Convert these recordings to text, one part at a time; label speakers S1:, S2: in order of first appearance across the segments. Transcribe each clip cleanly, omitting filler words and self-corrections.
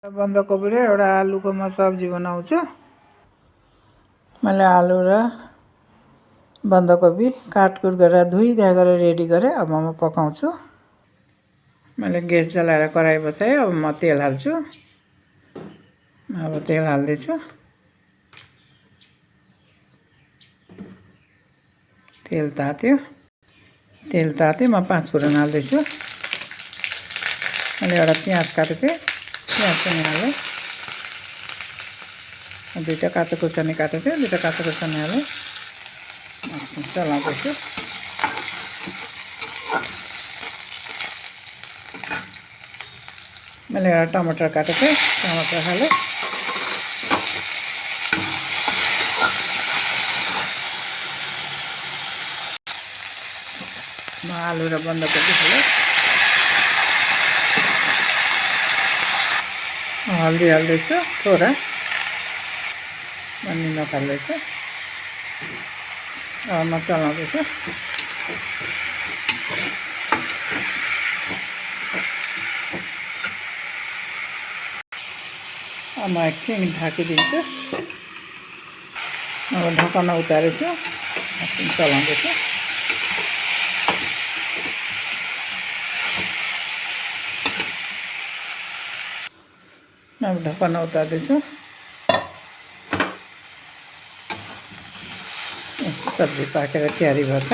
S1: बन्दाकोपी र एउटा आलुको म सब्जी बनाउँछु। मैले आलु र बन्दाकोपी काटकुट गरेर धुइधा गरेर रेडी गरेँ। अब म पकाउँछु। मैले ग्यास जलाएर कराई बसाएँ। अब म तेल हाल्छु। अब तेल हाल्दैछु। तेल तात्यो म 5 फुरन हाल्दैछु। मैले एउटा प्याज काटेको थिएँ, प्याज पनि हालेँ। दुईटा काँचो खुर्सानी काटेको थिएँ, दुईटा काँचो खुर्सानी हालेँ। चलाउँदैछु। मैले एउटा टमाटर काटेको थिएँ, टमाटर हालेँ। म आलु र बन्दाकोपी हालेँ। हल्दी हाल्दैछु थोडा, निमक हाल्दैछु। अब म चलाउँदैछु। अब म एकछिन ढाकिदिन्छु। अब ढकना उतारेछु, एकछिन चलाउँदैछु। अब ढकना उतार्दैछु। सब्जी पाकेर तयारी भएछ।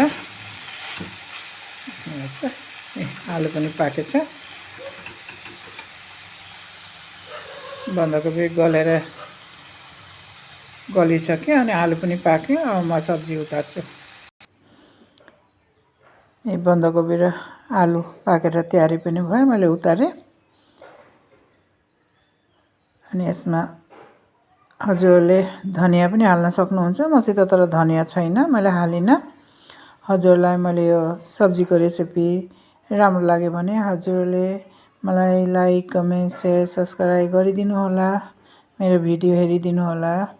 S1: आलु पनि पाकेछ। बन्दाकोपी गलिसक्यो अनि आलु पनि पाक्यो। अब म सब्जी उतार्छु। बन्दाकोपी र आलु पाकेर तयारी पनि भयो। मैले उतारेँ। अनि यसमा हजुरले धनिया पनि हाल्न सक्नुहुन्छ। मसित तर धनिया छैन, मैले हालिनँ। हजुरलाई मैले यो सब्जीको रेसिपी राम्रो लाग्यो भने हजुरले मलाई लाइक, कमेन्ट, सेयर, सब्स्क्राइब गरिदिनु होला। मेरो भिडियो हेरिदिनु होला।